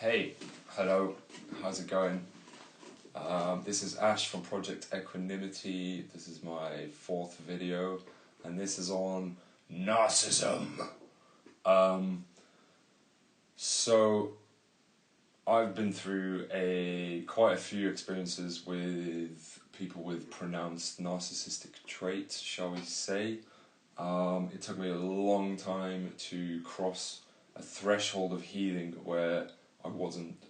Hey, hello, how's it going? This is Ash from Project Equanimity. This is my 4th video, and this is on Narcissism. So I've been through quite a few experiences with people with pronounced narcissistic traits, shall we say. It took me a long time to cross a threshold of healing where I wasn't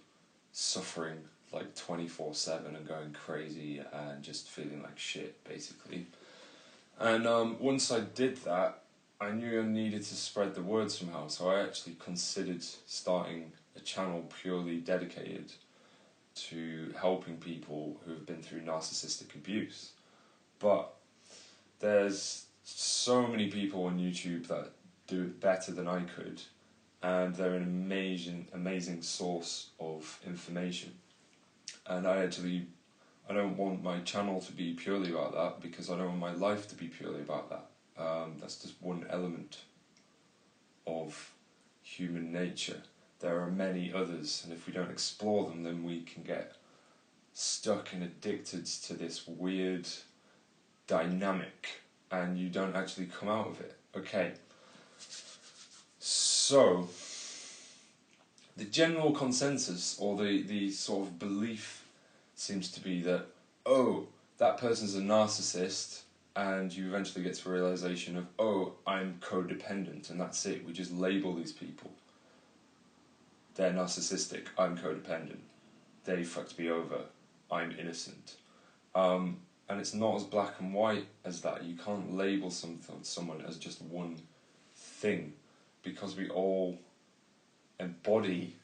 suffering like 24/7 and going crazy and just feeling like shit, basically. And once I did that, I knew I needed to spread the word somehow, so I actually considered starting a channel purely dedicated to helping people who have been through narcissistic abuse. But there's so many people on YouTube that do it better than I could, and they're an amazing source of information. And I don't want my channel to be purely about that, because I don't want my life to be purely about that. That's just one element of human nature. There are many others, and if we don't explore them, then we can get stuck and addicted to this weird dynamic, and you don't actually come out of it. Okay. So, the general consensus, or the sort of belief, seems to be that, oh, that person's a narcissist, and you eventually get to a realization of, oh, I'm codependent, and that's it. We just label these people. They're narcissistic, I'm codependent. They fucked me over, I'm innocent. And it's not as black and white as that. You can't label someone as just one thing, because we all embody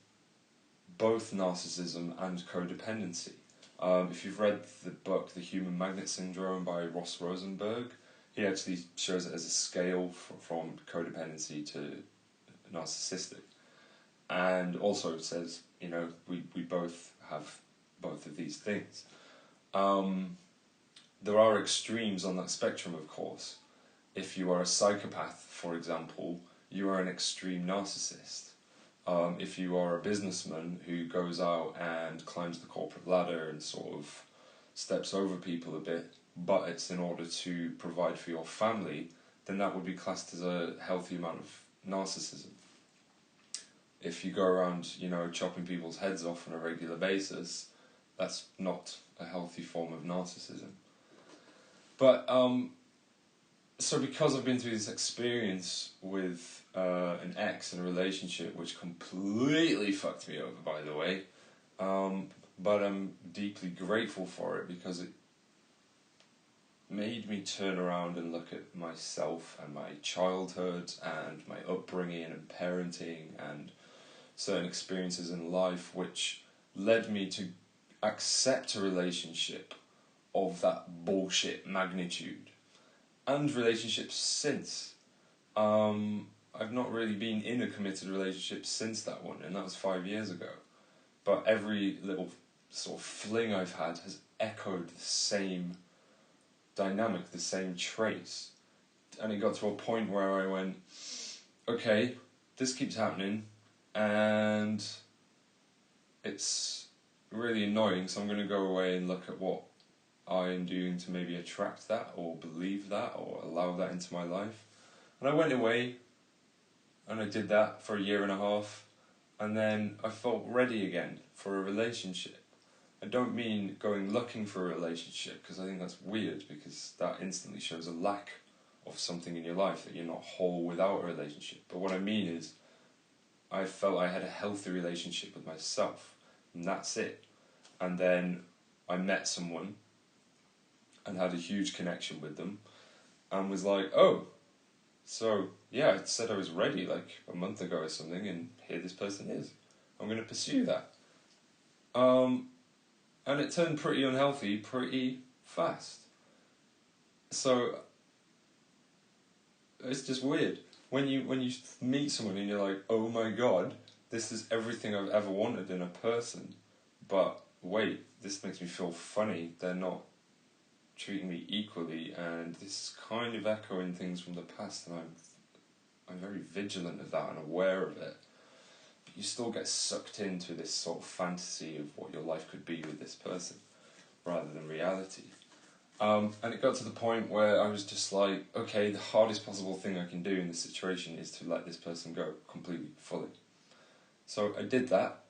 both narcissism and codependency. If you've read the book The Human Magnet Syndrome by Ross Rosenberg, he actually shows it as a scale from codependency to narcissistic. And also says, we both have both of these things. There are extremes on that spectrum, of course. If you are a psychopath, for example, you are an extreme narcissist. If you are a businessman who goes out and climbs the corporate ladder and sort of steps over people a bit, but it's in order to provide for your family, then that would be classed as a healthy amount of narcissism. If you go around, chopping people's heads off on a regular basis, that's not a healthy form of narcissism. But, so because I've been through this experience with an ex in a relationship, which completely fucked me over, by the way, but I'm deeply grateful for it, because it made me turn around and look at myself and my childhood and my upbringing and parenting and certain experiences in life, which led me to accept a relationship of that bullshit magnitude. And relationships since. I've not really been in a committed relationship since that one, and that was 5 years ago. But every little sort of fling I've had has echoed the same dynamic, the same traits. And it got to a point where I went, okay, this keeps happening, and it's really annoying, so I'm going to go away and look at what I'm doing to maybe attract that, or believe that, or allow that into my life. And I went away, and I did that for 1.5 years, and then I felt ready again for a relationship. I don't mean going looking for a relationship, because I think that's weird, because that instantly shows a lack of something in your life, that you're not whole without a relationship. But what I mean is, I felt I had a healthy relationship with myself, and that's it. And then I met someone and had a huge connection with them, and was like, oh, so yeah, I said I was ready like a month ago or something, and here this person is. I'm going to pursue that. And it turned pretty unhealthy pretty fast. So it's just weird. When you meet someone and you're like, oh my god, this is everything I've ever wanted in a person, but wait, this makes me feel funny, they're not treating me equally, and this is kind of echoing things from the past, and I'm very vigilant of that and aware of it. you still get sucked into this sort of fantasy of what your life could be with this person, rather than reality. And it got to the point where I was just like, okay, the hardest possible thing I can do in this situation is to let this person go completely, fully. So I did that.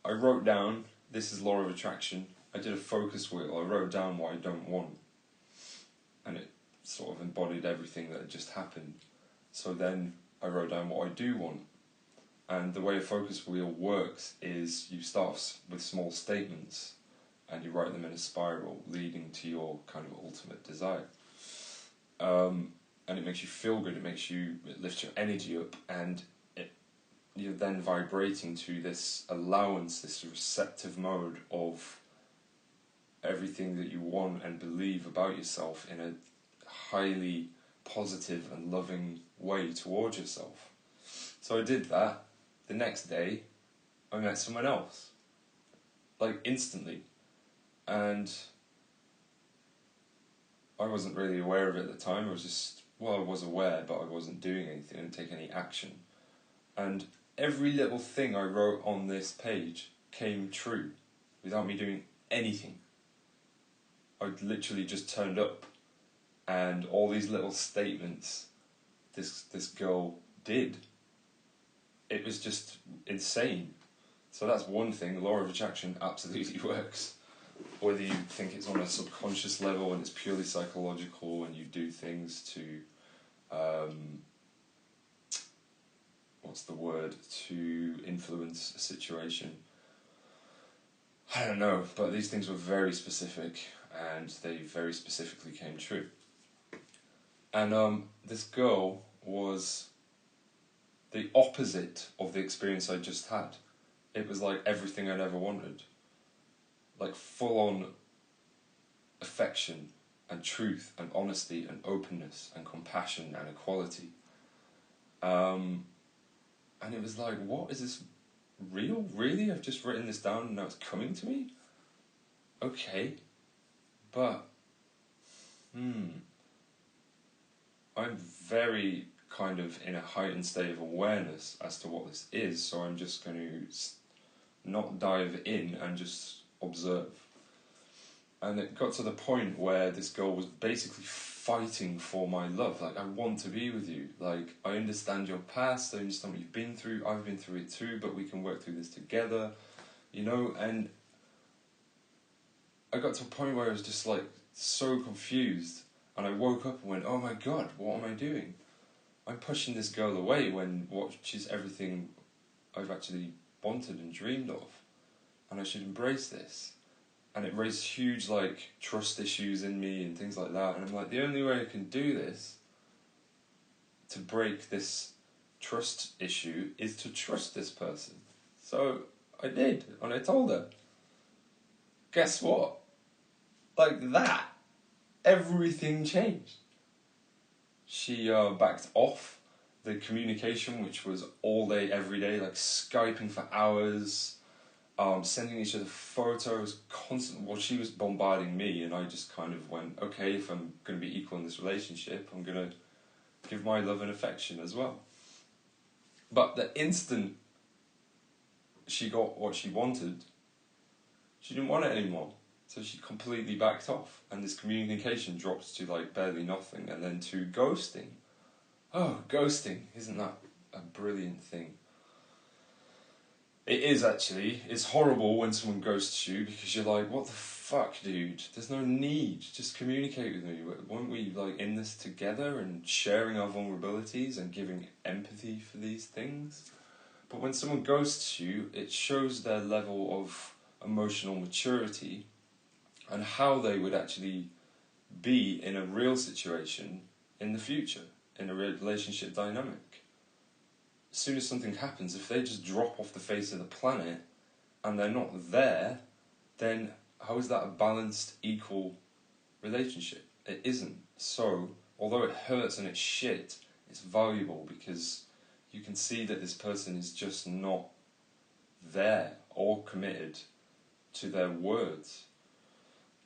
I wrote down, this is law of attraction, I did a focus wheel, I wrote down what I don't want. And it sort of embodied everything that had just happened. So then I wrote down what I do want. And the way a focus wheel works is you start with small statements and you write them in a spiral leading to your kind of ultimate desire. And it makes you feel good, it lifts your energy up, and you're then vibrating to this allowance, this receptive mode of everything that you want and believe about yourself in a highly positive and loving way towards yourself. So I did that. The next day, I met someone else. Like, instantly. And I wasn't really aware of it at the time. I was aware, but I wasn't doing anything. I didn't take any action. And every little thing I wrote on this page came true without me doing anything. I literally just turned up, and all these little statements this girl did. It was just insane. So that's one thing. The law of attraction absolutely works. Whether you think it's on a subconscious level and it's purely psychological and you do things to, to influence a situation. I don't know, but these things were very specific and they very specifically came true. And this girl was the opposite of the experience I just had. It was like everything I'd ever wanted. Like full-on affection and truth and honesty and openness and compassion and equality. And it was like, what, is this real? Really? I've just written this down and now it's coming to me? Okay. But, I'm very kind of in a heightened state of awareness as to what this is, so I'm just going to not dive in and just observe. And it got to the point where this girl was basically fighting for my love. Like, I want to be with you. Like, I understand your past, I understand what you've been through, I've been through it too, but we can work through this together, you know? And I got to a point where I was just like so confused, and I woke up and went, oh my god, what am I doing? I'm pushing this girl away when she's everything I've actually wanted and dreamed of, and I should embrace this. And it raised huge like trust issues in me and things like that, and I'm like, the only way I can do this to break this trust issue is to trust this person. So I did, and I told her. Guess what? Like that, everything changed. She backed off the communication, which was all day, every day, like Skyping for hours, sending each other photos, constant. Well, she was bombarding me, and I just kind of went, okay, if I'm going to be equal in this relationship, I'm going to give my love and affection as well. But the instant she got what she wanted, she didn't want it anymore. So she completely backed off, and this communication drops to like barely nothing, and then to ghosting. Oh, ghosting, isn't that a brilliant thing? It is actually. It's horrible when someone ghosts you, because you're like, what the fuck, dude? There's no need. Just communicate with me. Weren't we like in this together and sharing our vulnerabilities and giving empathy for these things? But when someone ghosts you, it shows their level of emotional maturity and how they would actually be in a real situation in the future, in a relationship dynamic. As soon as something happens, if they just drop off the face of the planet and they're not there, then how is that a balanced, equal relationship? It isn't. So, although it hurts and it's shit, it's valuable because you can see that this person is just not there or committed to their words.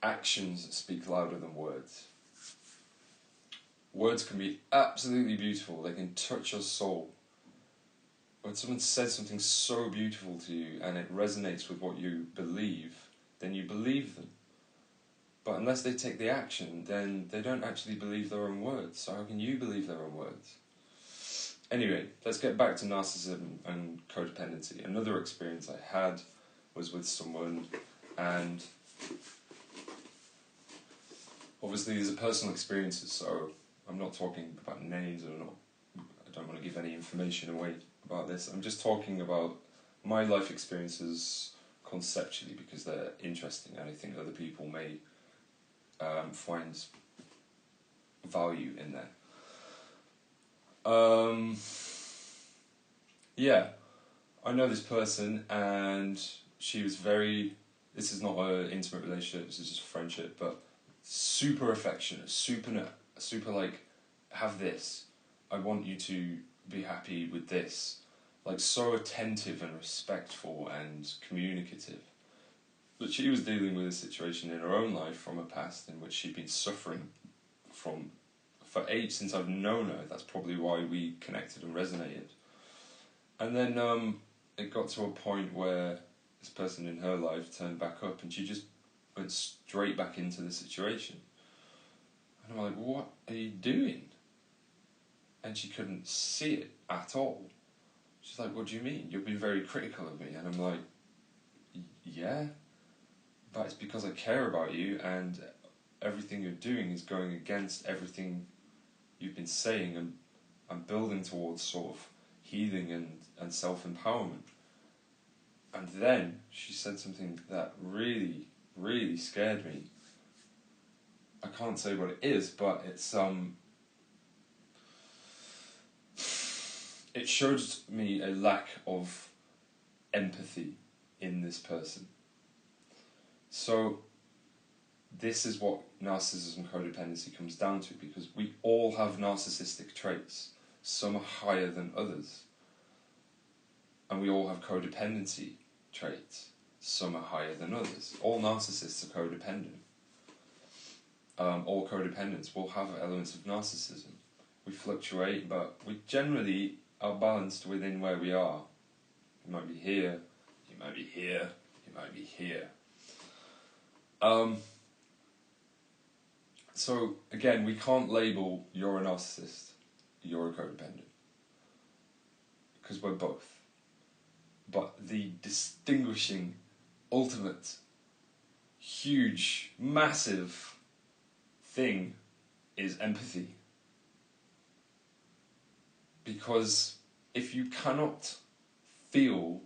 Actions speak louder than words. Words can be absolutely beautiful. They can touch your soul. when someone says something so beautiful to you and it resonates with what you believe, then you believe them. But unless they take the action, then they don't actually believe their own words. So how can you believe their own words? Anyway, let's get back to narcissism and codependency. Another experience I had was with someone, and obviously these are personal experiences, so I'm not talking about names, I don't want to give any information away about this. I'm just talking about my life experiences conceptually because they're interesting and I think other people may find value in there. Yeah, I know this person and she was this is not an intimate relationship, this is just a friendship, but super affectionate, super like, have this, I want you to be happy with this, like so attentive and respectful and communicative. But she was dealing with a situation in her own life from her past in which she'd been suffering from for ages since I've known her. That's probably why we connected and resonated. And then it got to a point where this person in her life turned back up and she just went straight back into the situation. And I'm like, what are you doing? And she couldn't see it at all. She's like, what do you mean? You've been very critical of me. And I'm like, yeah, but it's because I care about you and everything you're doing is going against everything you've been saying, and I'm building towards sort of healing and self-empowerment. And then she said something that really, really scared me. I can't say what it is, but it's it shows me a lack of empathy in this person. So this is what narcissism codependency comes down to, because we all have narcissistic traits. Some are higher than others. And we all have codependency traits. Some are higher than others. All narcissists are codependent. All codependents will have elements of narcissism. We fluctuate, but we generally are balanced within where we are. You might be here, you might be here, you might be here. So again, we can't label you're a narcissist, you're a codependent, because we're both. But the distinguishing, ultimate, huge, massive thing is empathy. Because if you cannot feel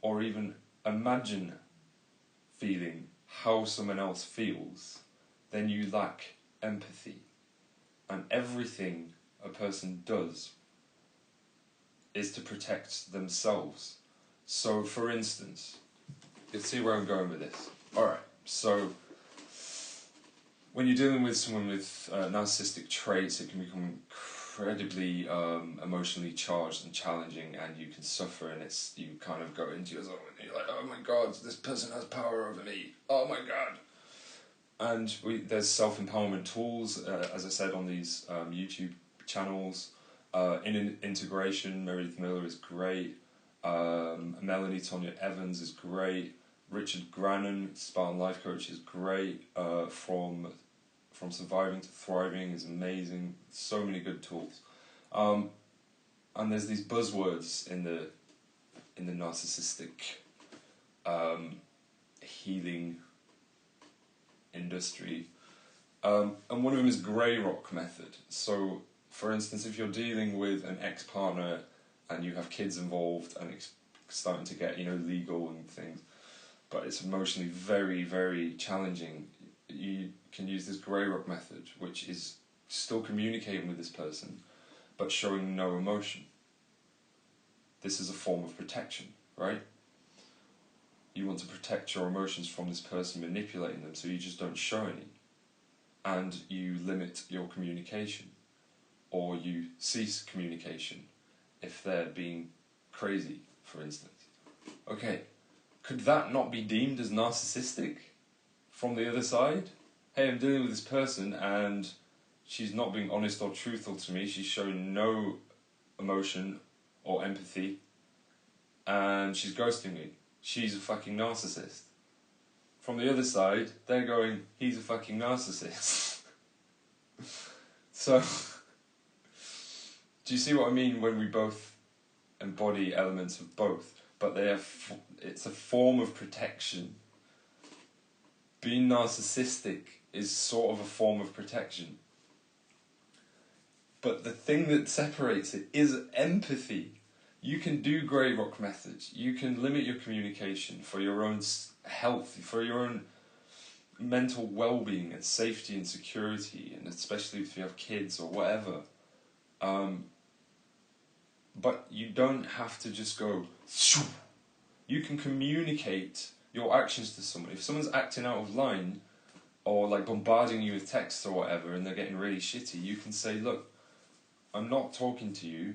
or even imagine feeling how someone else feels, then you lack empathy. And everything a person does is to protect themselves. So, for instance, you'll see where I'm going with this. Alright, so when you're dealing with someone with narcissistic traits, it can become incredibly emotionally charged and challenging, and you can suffer, and you kind of go into your zone and you're like, oh my god, this person has power over me, oh my god. And there's self-empowerment tools, as I said, on these YouTube channels. In integration, Meredith Miller is great, Melanie Tonya Evans is great, Richard Grannon, Spartan Life Coach, is great, from surviving to thriving is amazing. So many good tools, and there's these buzzwords in the narcissistic healing industry, and one of them is grey rock method. So, for instance, if you're dealing with an ex-partner and you have kids involved and it's starting to get legal and things, but it's emotionally very, very challenging, you can use this grey rock method, which is still communicating with this person but showing no emotion. This is a form of protection, right? You want to protect your emotions from this person manipulating them, so you just don't show any, and you limit your communication, or you cease communication if they're being crazy, for instance. Okay, could that not be deemed as narcissistic from the other side? Hey, I'm dealing with this person and she's not being honest or truthful to me, she's showing no emotion or empathy, and she's ghosting me. She's a fucking narcissist. From the other side, they're going, he's a fucking narcissist. So, do you see what I mean when we both embody elements of both? But it's a form of protection. Being narcissistic is sort of a form of protection. But the thing that separates it is empathy. You can do grey rock methods. You can limit your communication for your own health, for your own mental well-being and safety and security, and especially if you have kids or whatever. But you don't have to just go... You can communicate your actions to someone. If someone's acting out of line, or like bombarding you with texts or whatever, and they're getting really shitty, you can say, look, I'm not talking to you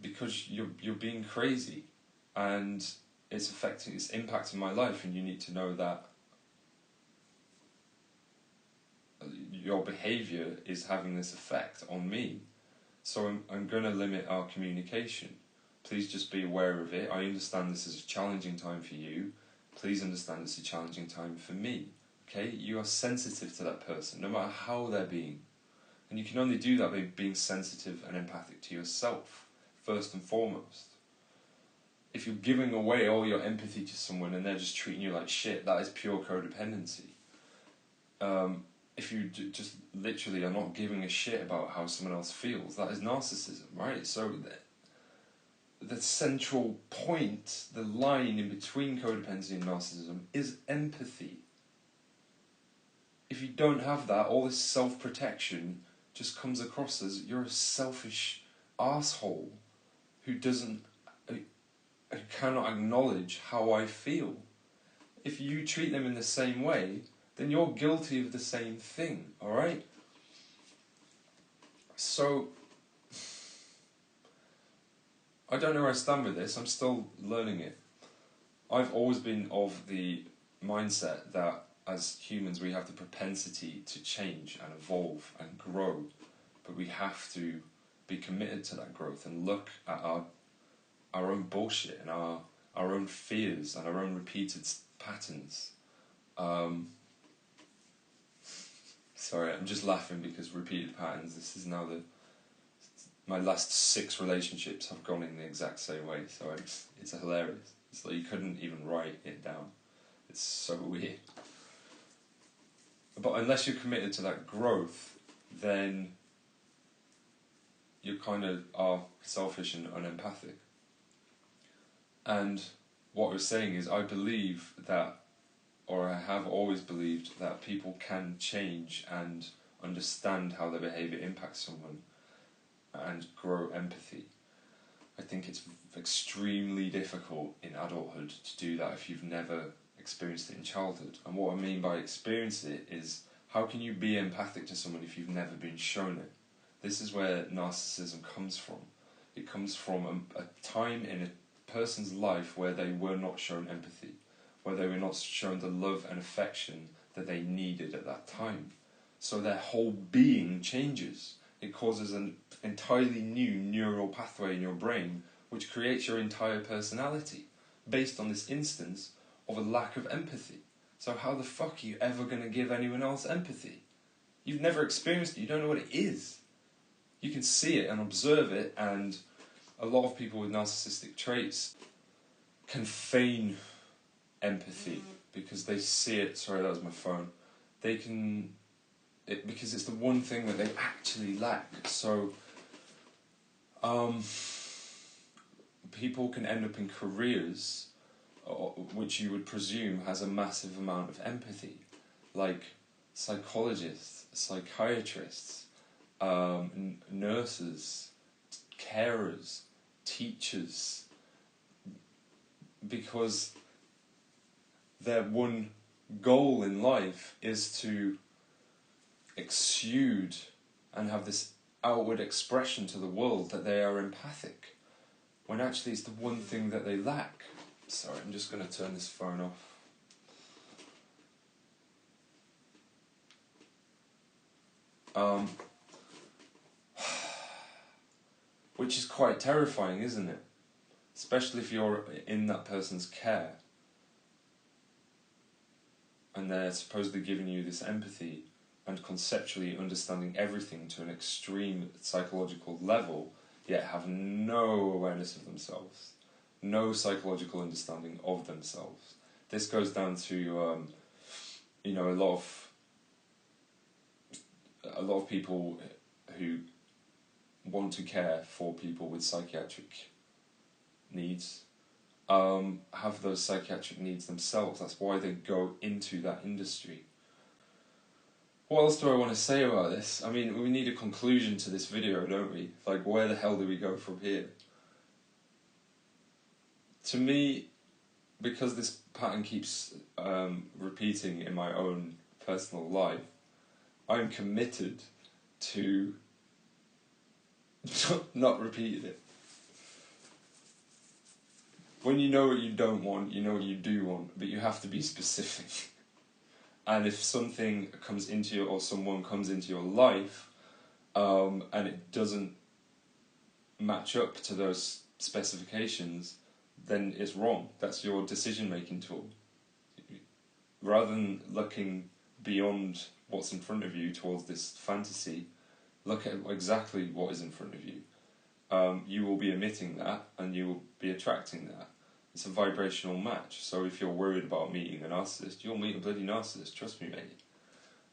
because you're being crazy, and it's impacting my life, and you need to know that your behaviour is having this effect on me. So I'm going to limit our communication. Please just be aware of it. I understand this is a challenging time for you. Please understand it's a challenging time for me. Okay? You are sensitive to that person, no matter how they're being. And you can only do that by being sensitive and empathic to yourself, first and foremost. If you're giving away all your empathy to someone and they're just treating you like shit, that is pure codependency. If you just literally are not giving a shit about how someone else feels, that is narcissism, right? So the central point, the line in between codependency and narcissism is empathy. If you don't have that, all this self-protection just comes across as you're a selfish arsehole who cannot acknowledge how I feel. If you treat them in the same way, then you're guilty of the same thing, alright? So, I don't know where I stand with this, I'm still learning it. I've always been of the mindset that as humans we have the propensity to change and evolve and grow, but we have to be committed to that growth and look at our own bullshit and our own fears and our own repeated patterns. Sorry, I'm just laughing because repeated patterns, this is now my last 6 relationships have gone in the exact same way, so it's hilarious. It's like you couldn't even write it down. It's so weird. But unless you're committed to that growth, then you kind of are selfish and unempathic. And what we're saying is, I believe that, or I have always believed that people can change and understand how their behaviour impacts someone and grow empathy. I think it's extremely difficult in adulthood to do that if you've never experienced it in childhood. And what I mean by experience it is, how can you be empathic to someone if you've never been shown it? This is where narcissism comes from. It comes from a time in a person's life where they were not shown empathy, where they were not shown the love and affection that they needed at that time. So their whole being changes. It causes an entirely new neural pathway in your brain, which creates your entire personality, based on this instance of a lack of empathy. So how the fuck are you ever going to give anyone else empathy? You've never experienced it, you don't know what it is. You can see it and observe it, and a lot of people with narcissistic traits can feign empathy because they see it. Sorry, that was my phone. They can, because it's the one thing that they actually lack. So, people can end up in careers which you would presume has a massive amount of empathy, like psychologists, psychiatrists, nurses, carers, teachers, because their one goal in life is to exude and have this outward expression to the world that they are empathic, when actually it's the one thing that they lack. Sorry, I'm just going to turn this phone off. Which is quite terrifying, isn't it? especially if you're in that person's care and they're supposedly giving you this empathy and conceptually understanding everything to an extreme psychological level, yet have no awareness of themselves, no psychological understanding of themselves. This goes down to a lot of people who want to care for people with psychiatric needs have those psychiatric needs themselves. That's why they go into that industry. What else do I want to say about this? I mean, we need a conclusion to this video, don't we? Like, where the hell do we go from here? To me, because this pattern keeps repeating in my own personal life, I'm committed to not repeating it. When you know what you don't want, you know what you do want, but you have to be specific. And if something comes into your, or someone comes into your life, and it doesn't match up to those specifications, then it's wrong. That's your decision-making tool. Rather than looking beyond what's in front of you towards this fantasy, look at exactly what is in front of you. You will be emitting that, and you will be attracting that. It's a vibrational match. So if you're worried about meeting a narcissist, you'll meet a bloody narcissist. Trust me, mate.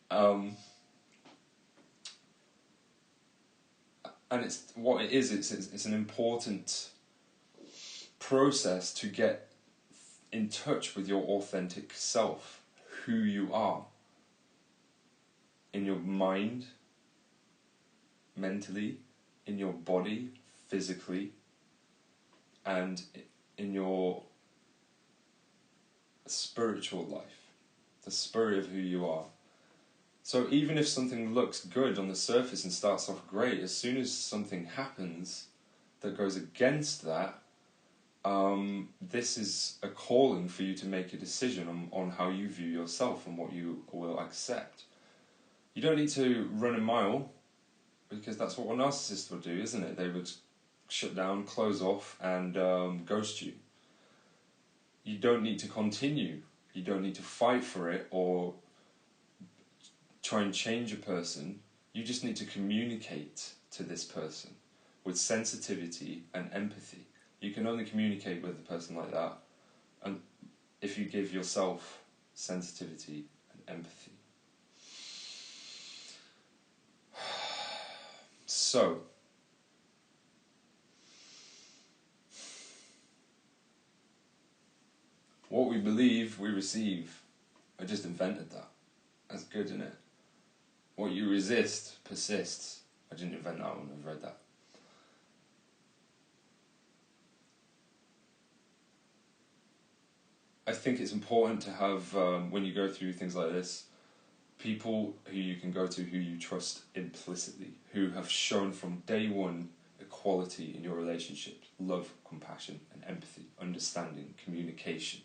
And it's what it is. It's an important process to get in touch with your authentic self, who you are, in your mind, mentally, in your body, physically, and in your spiritual life, the spirit of who you are. So even if something looks good on the surface and starts off great, as soon as something happens that goes against that, this is a calling for you to make a decision on how you view yourself and what you will accept. You don't need to run a mile, because that's what a narcissist would do, isn't it? They would shut down, close off, and ghost you. You don't need to continue. You don't need to fight for it or try and change a person. You just need to communicate to this person with sensitivity and empathy. You can only communicate with a person like that and if you give yourself sensitivity and empathy. So, what we believe, we receive. I just invented that. That's good, isn't it? What you resist persists. I didn't invent that one, I've read that. I think it's important to have, when you go through things like this, people who you can go to, who you trust implicitly, who have shown from day one equality in your relationships, love, compassion and empathy, understanding, communication.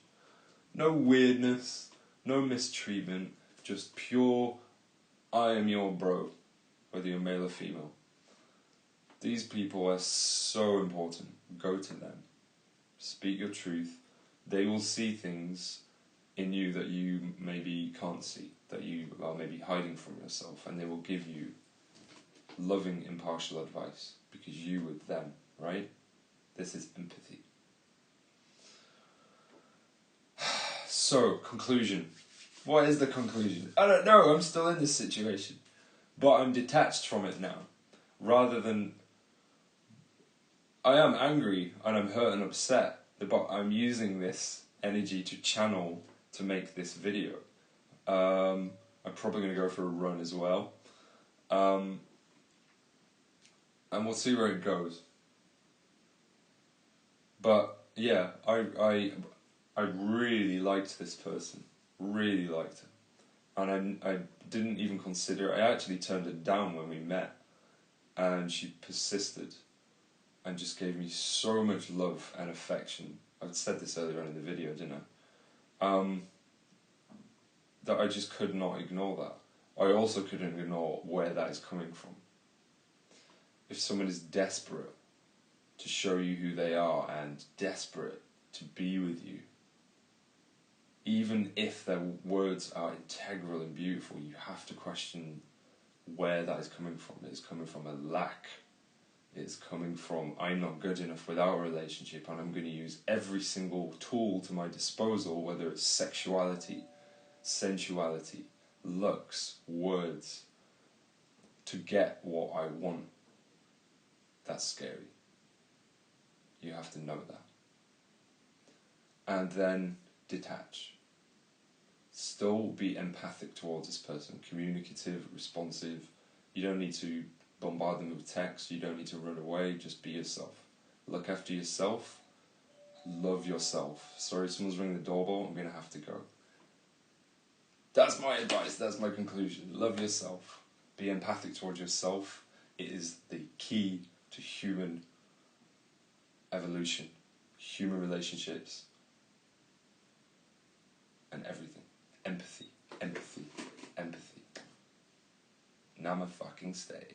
No weirdness, no mistreatment, just pure, I am your bro, whether you're male or female. These people are so important. Go to them. Speak your truth. They will see things in you that you maybe can't see, that you are maybe hiding from yourself, and they will give you loving, impartial advice because you with them, right? This is empathy. So, conclusion. What is the conclusion? I don't know, I'm still in this situation. But I'm detached from it now. Rather than... I am angry and I'm hurt and upset, but I'm using this energy to channel to make this video. I'm probably going to go for a run as well. And we'll see where it goes. But yeah, I really liked this person. Really liked her. And I didn't even consider... I actually turned her down when we met. And she persisted. And just gave me so much love and affection. I've said this earlier on in the video, didn't I? That I just could not ignore that. I also couldn't ignore where that is coming from. If someone is desperate to show you who they are and desperate to be with you. Even if their words are integral and beautiful, you have to question where that is coming from. It's coming from a lack. It's coming from, I'm not good enough without a relationship, and I'm going to use every single tool to my disposal, whether it's sexuality, sensuality, looks, words, to get what I want. That's scary. You have to know that. And then detach. Still be empathic towards this person, communicative, responsive. You don't need to bombard them with text, you don't need to run away, just be yourself. Look after yourself, love yourself. Sorry, someone's ringing the doorbell, I'm going to have to go. That's my advice, that's my conclusion. Love yourself, be empathic towards yourself. It is the key to human evolution, human relationships, and everything. Empathy, empathy, empathy. Namaste.